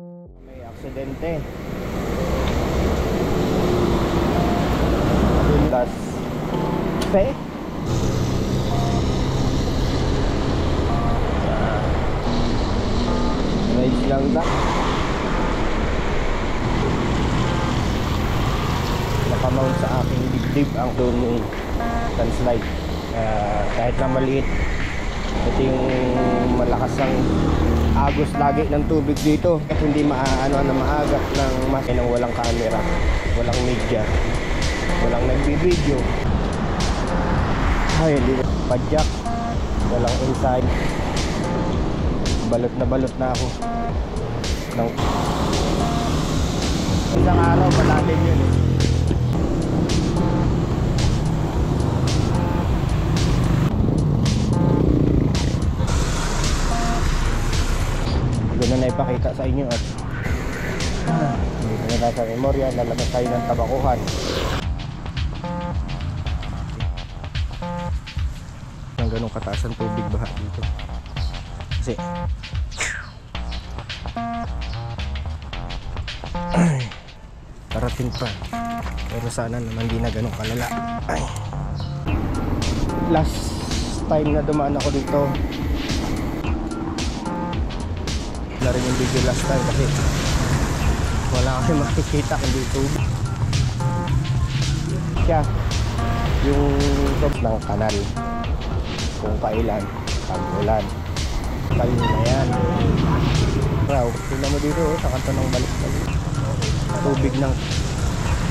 May aksidente. Adulas. Pe? Rage lang ba? Nakamount sa aking dibdib ang turning landslide. Kahit na maliit, ito yung malakas ang agos lagi ng tubig dito at hindi maagap ng ng walang camera, walang media, walang nagbibideo. Ay, hindi padyak, walang inside. Balot na ako ng isang araw malalim yun eh. Ganun na ipakita sa inyo at dito na tayo sa memorya. Lalabas tayo ng tabakuhan. Ang ganun kataas ang tubig baha dito kasi parating pa, pero sana naman di na ganun kalala. Ay. Last time na dumaan ako dito, na rin yung video last time kasi wala kasi makikita kundi tubig. Siya yung top ng kanal kung kailan pag-ulan kayo na yan. Wow, tingnan mo dito sa kanto ng balik-balik tubig ng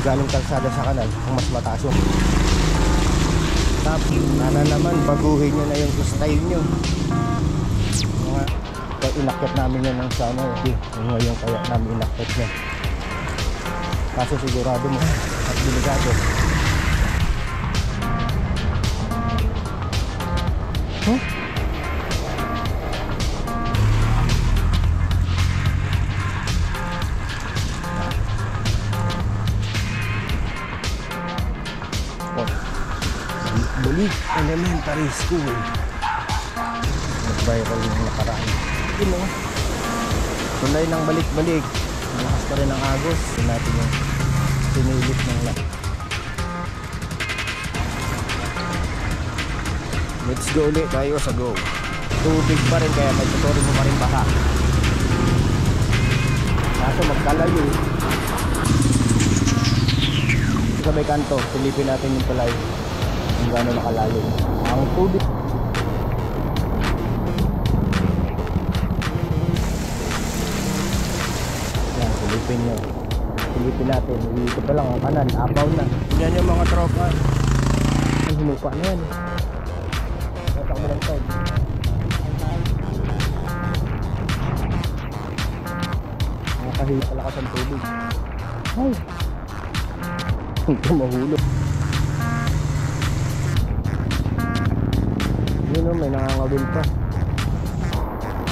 galing kalsada sa kanal ang mas mataas yung tapos sana naman baguhin nyo na yung style nyo. Kaya inakyat namin yan ng sana ngayon kaya namin inakyat yan kaso sigurado mo at delikado. Huh? Bulig Elementary School nag-viral yung nakaraan yun o tulay ng balik-balik malakas pa rin ang agos yun natin yung sinilit ng lahat. Let's go ulit tayo sa go. Tubig pa rin kaya may tuturin mo pa rin baka kaso magkalayo sa may kanto silipin natin yung tulay kung gano'n nakalalim ang tubig. Yan, silipin natin dito pa lang ang kanan, apaw na yan yung mga tropa ang hinupa na yan natakbo lang tayo nakahila palakas ang tubig ay ito mahulog. Yun o, may nangangawin pa.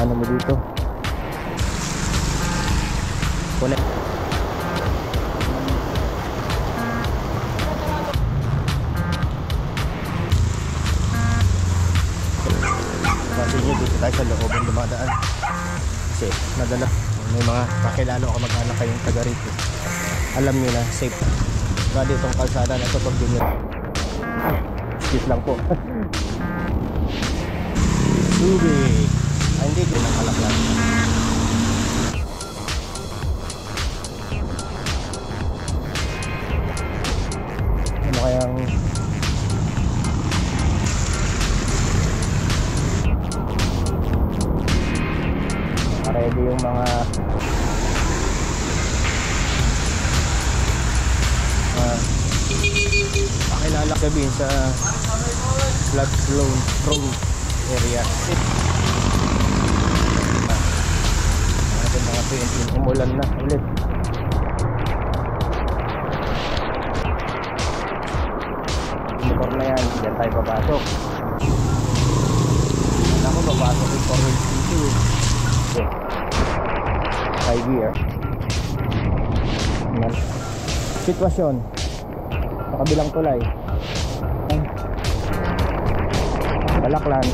Ano mo dito? Connect. Kasi nyo dito tayo sa looban dumadaan. Kasi nadala may mga kakilala ko mag-anak kayong taga rito. Alam nyo na, safe. Bali itong kalsada na ito pag ganyan. Excuse lang po. Tubig. Ay, hindi din ang kalaklan. Ano kayang ready yung mga pakilala sabihin sa flood prone area. Natin mga PNP umulan na ulit. Motor na yan, dyan tayo papasok. Alam ko papasok yung forward dito eh. Okay. High gear. Ayan. Sitwasyon sa kabilang tulay. Balaklan.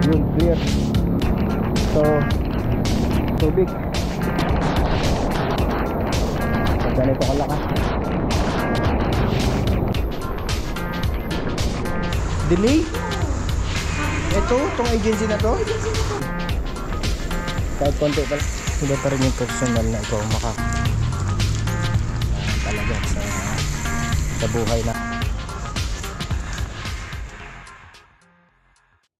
Yun, clear. dito tubig. Pag ganito kalakas. Delay? Itong agency na to? Kahit konti pa. Iba pa rin yung personal na ito talaga sa buhay na